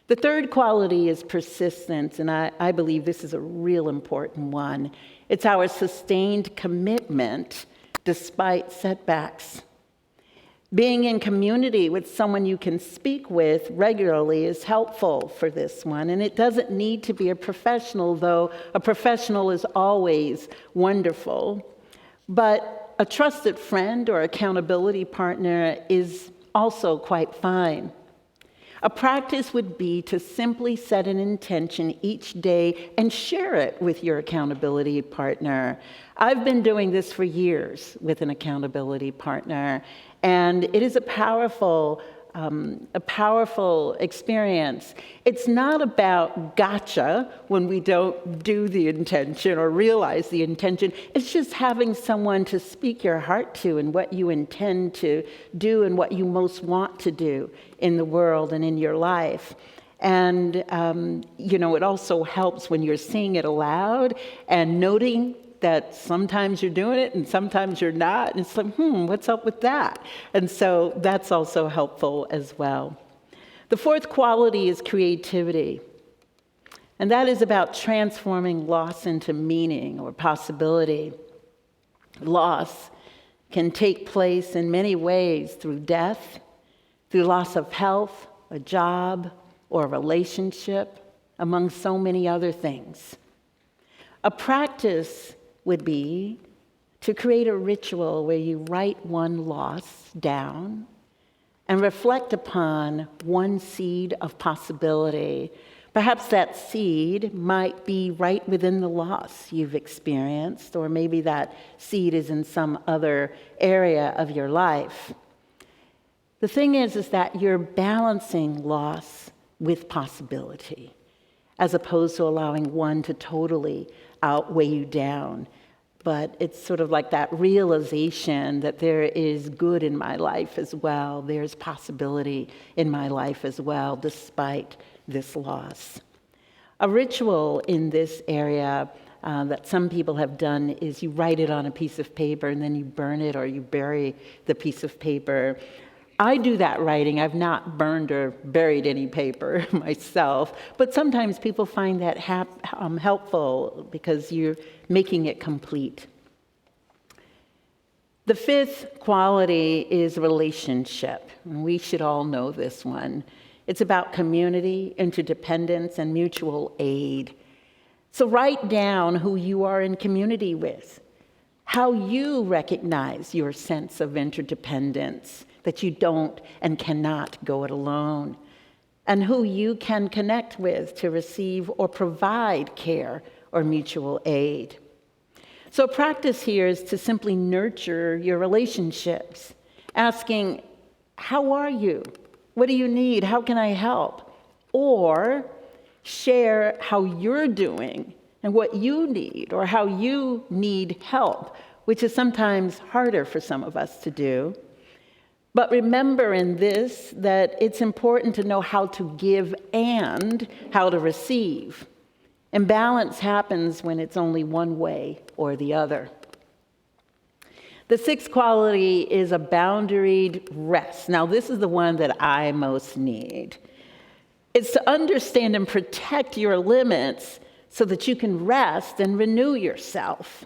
The third quality is persistence, and I believe this is a real important one. It's our sustained commitment despite setbacks. Being in community with someone you can speak with regularly is helpful for this one, and it doesn't need to be a professional, though a professional is always wonderful. But a trusted friend or accountability partner is also quite fine. A practice would be to simply set an intention each day and share it with your accountability partner. I've been doing this for years with an accountability partner, and it is a powerful experience. It's not about gotcha when we don't do the intention or realize the intention. It's just having someone to speak your heart to and what you intend to do and what you most want to do in the world and in your life. And, it also helps when you're saying it aloud and noting that sometimes you're doing it and sometimes you're not. And it's like, what's up with that? And so that's also helpful as well. The fourth quality is creativity. And that is about transforming loss into meaning or possibility. Loss can take place in many ways through death, through loss of health, a job, or a relationship, among so many other things. A practice would be to create a ritual where you write one loss down and reflect upon one seed of possibility. Perhaps that seed might be right within the loss you've experienced, or maybe that seed is in some other area of your life. The thing is that you're balancing loss with possibility, as opposed to allowing one to totally outweigh you down. But it's sort of like that realization that there is good in my life as well. There's possibility in my life as well, despite this loss. A ritual in this area that some people have done is you write it on a piece of paper and then you burn it or you bury the piece of paper. I do that writing. I've not burned or buried any paper myself, but sometimes people find that helpful because you're making it complete. The fifth quality is relationship. And we should all know this one. It's about community, interdependence, and mutual aid. So write down who you are in community with, how you recognize your sense of interdependence, that you don't and cannot go it alone, and who you can connect with to receive or provide care or mutual aid. So practice here is to simply nurture your relationships, asking, how are you? What do you need? How can I help? Or share how you're doing and what you need or how you need help, which is sometimes harder for some of us to do. But remember in this that it's important to know how to give and how to receive. Imbalance happens when it's only one way or the other. The sixth quality is a boundaried rest. Now, this is the one that I most need. It's to understand and protect your limits so that you can rest and renew yourself.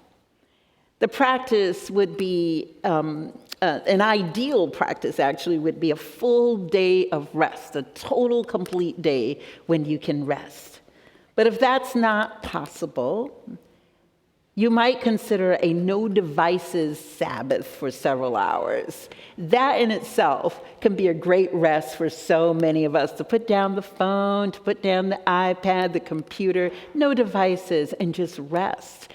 The practice would be, an ideal practice actually would be a full day of rest, a total, complete day when you can rest. But if that's not possible, you might consider a no devices Sabbath for several hours. That in itself can be a great rest for so many of us, to put down the phone, to put down the iPad, the computer, no devices, and just rest.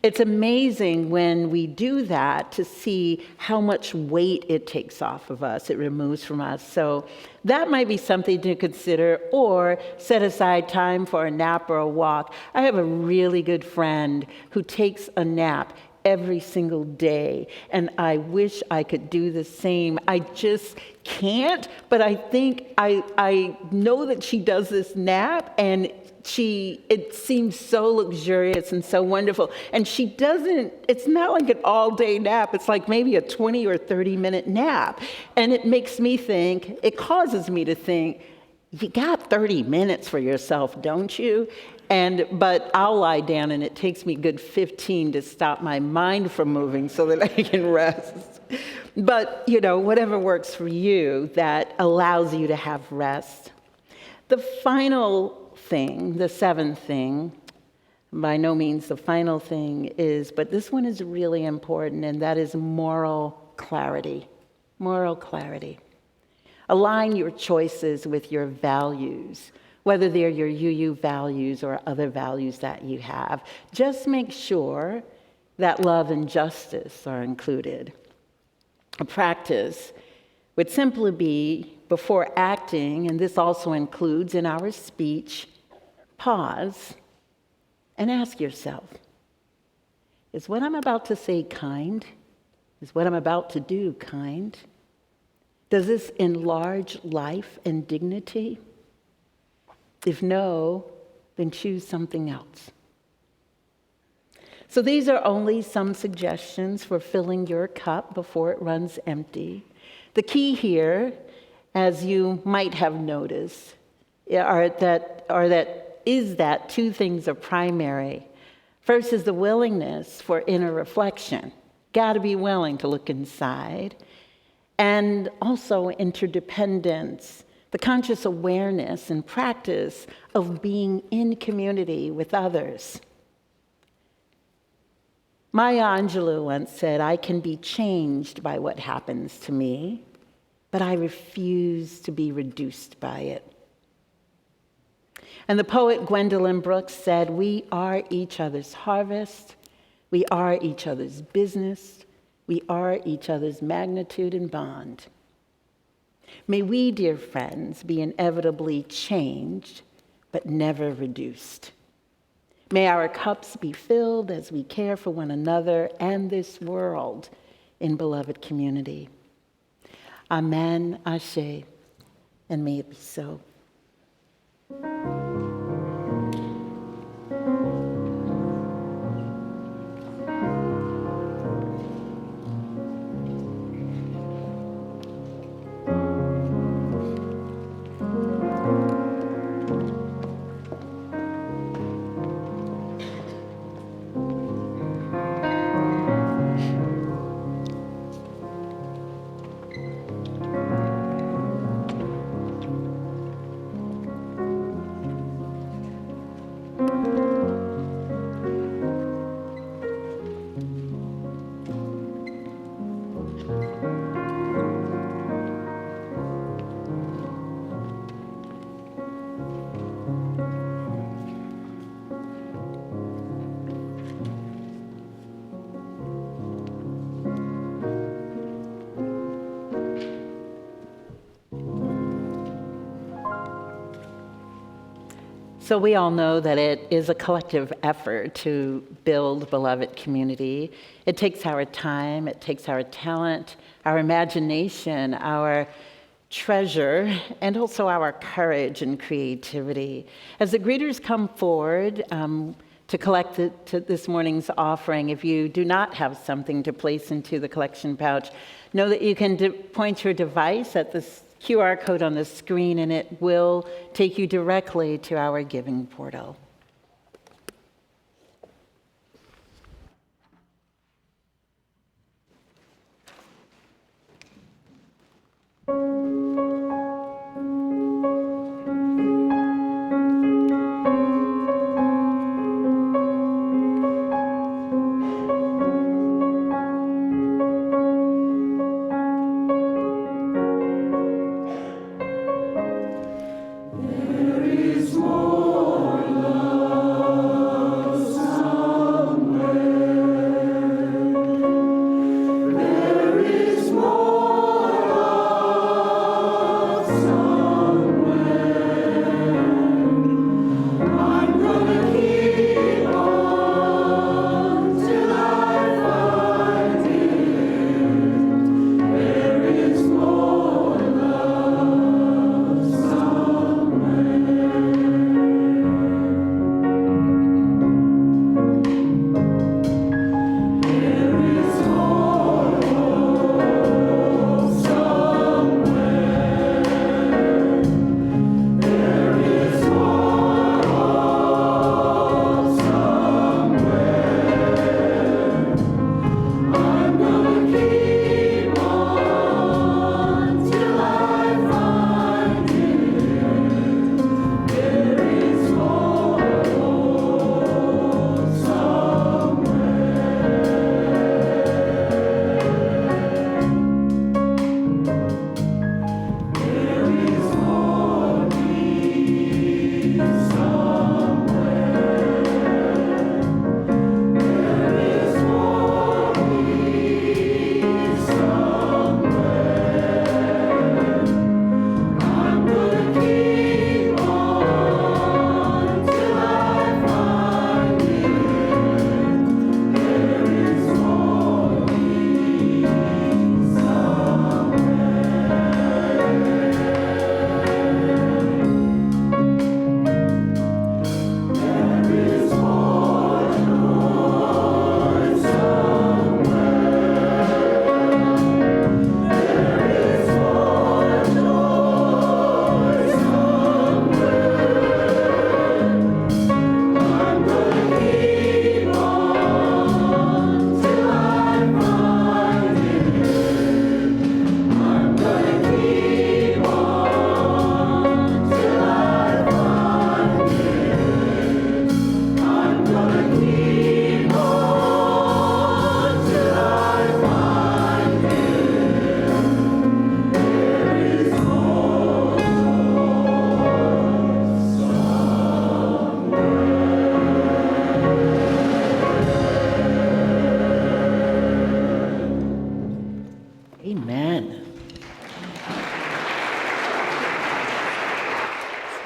It's amazing when we do that to see how much weight it takes off of us, it removes from us. So that might be something to consider, or set aside time for a nap or a walk. I have a really good friend who takes a nap every single day, and I wish I could do the same. I just can't, but I think I know that she does this nap, and it seems so luxurious and so wonderful. And it's not like an all-day nap. It's like maybe a 20 or 30-minute nap. And it causes me to think, you got 30 minutes for yourself, don't you? But I'll lie down and it takes me a good 15 to stop my mind from moving so that I can rest. But, whatever works for you that allows you to have rest. The final thing, the seventh thing, by no means the final thing is, but this one is really important, and that is moral clarity. Moral clarity. Align your choices with your values, whether they're your UU values or other values that you have. Just make sure that love and justice are included. A practice would simply be, before acting, and this also includes in our speech, pause and ask yourself, is what I'm about to say kind? Is what I'm about to do kind? Does this enlarge life and dignity? If no, then choose something else. So these are only some suggestions for filling your cup before it runs empty. The key here, as you might have noticed, is that two things are primary. First is the willingness for inner reflection. Got to be willing to look inside. And also interdependence, the conscious awareness and practice of being in community with others. Maya Angelou once said, "I can be changed by what happens to me, but I refuse to be reduced by it." And the poet Gwendolyn Brooks said, "We are each other's harvest, we are each other's business, we are each other's magnitude and bond." May we, dear friends, be inevitably changed, but never reduced. May our cups be filled as we care for one another and this world in beloved community. Amen, Ashe, and may it be so. So we all know that it is a collective effort to build beloved community. It takes our time, it takes our talent, our imagination, our treasure, and also our courage and creativity. As the greeters come forward to collect this morning's offering, if you do not have something to place into the collection pouch, know that you can point your device at this QR code on the screen, and it will take you directly to our giving portal. There is more love.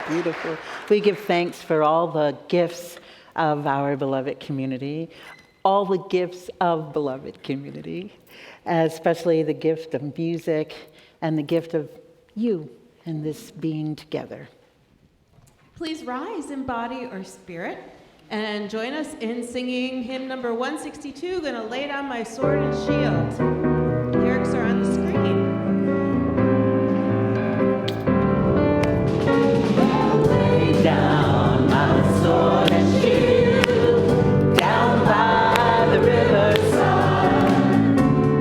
Beautiful. We give thanks for all the gifts of our beloved community, all the gifts of beloved community, especially the gift of music and the gift of you and this being together. Please rise in body or spirit and join us in singing hymn number 162, Gonna Lay Down My Sword and Shield. Lyrics are on the screen. Lay down my sword and shield, down by the riverside,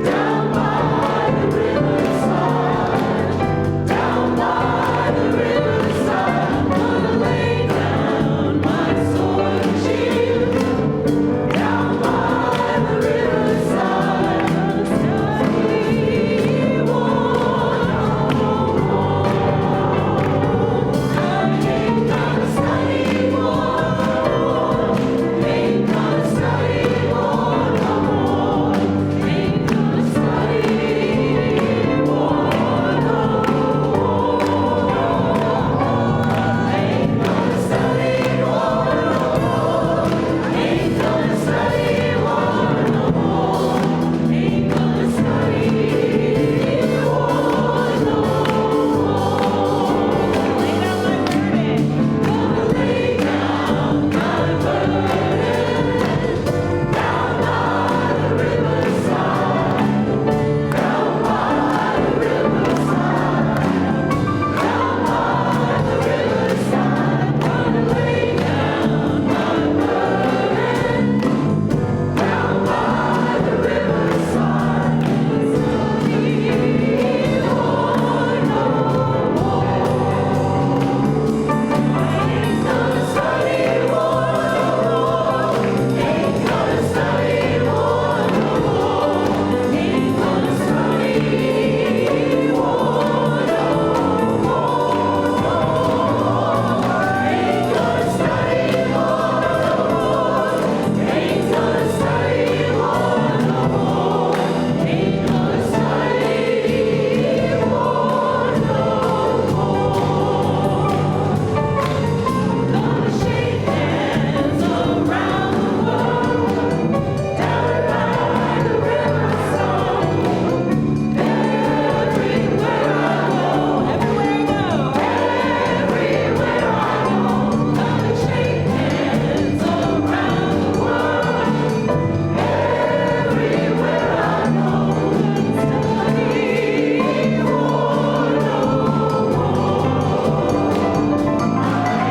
down by the riverside, down by the riverside. Gonna lay down my sword and shield, down by the riverside. Study war no more. I ain't gonna study war. Ain't gonna study war no more. Ain't gonna study war no more. Ain't gonna study war no more. Ain't gonna study war no more. Ain't gonna study war no more. Lay down my burden. Gonna lay down my burden. Down by the riverside. Down by the riverside. Down by the riverside. Gonna lay down my burden. Down by the riverside. Study war no more. Ain't gonna study war no more. Ain't gonna study war no more. Ain't gonna study war no more. Ain't gonna study war no more. Ain't gonna study war no more. Ain't gonna study war no more. Gonna shake hands around the world, down by the riverside. Everywhere I go, everywhere I go, gonna shake hands around the world. Everywhere I go, study war no more.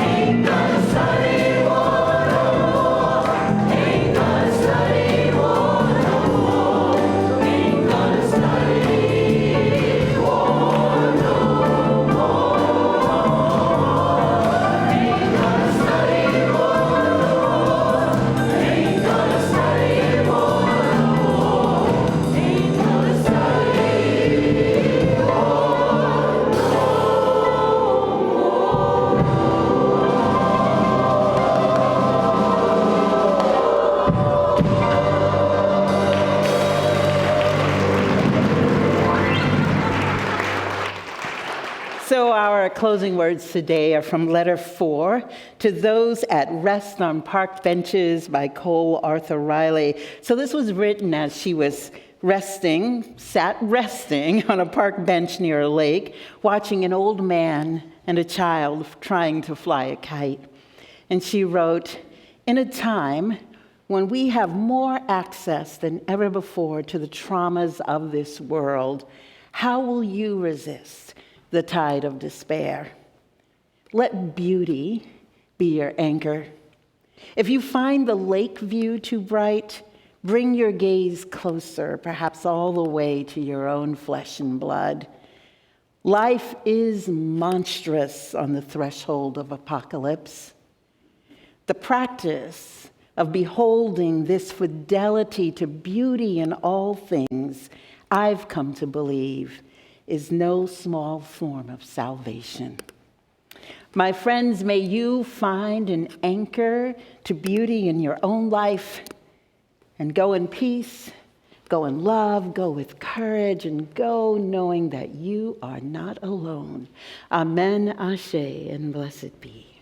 Ain't gonna study war no more. Ain't gonna study war no more. Ain't gonna study war no more. Ain't gonna study war no more. Ain't gonna study war no more. Ain't gonna study So our closing words today are from letter 4 to those at rest on park benches by Cole Arthur Riley. So this was written as she was sat resting on a park bench near a lake, watching an old man and a child trying to fly a kite. And she wrote, "In a time when we have more access than ever before to the traumas of this world, how will you resist the tide of despair? Let beauty be your anchor. If you find the lake view too bright, bring your gaze closer, perhaps all the way to your own flesh and blood. Life is monstrous on the threshold of apocalypse. The practice of beholding this fidelity to beauty in all things, I've come to believe, is no small form of salvation. My friends, may you find an anchor to beauty in your own life and go in peace, Go in love, go with courage, and go knowing that you are not alone. Amen, ashe, and blessed be.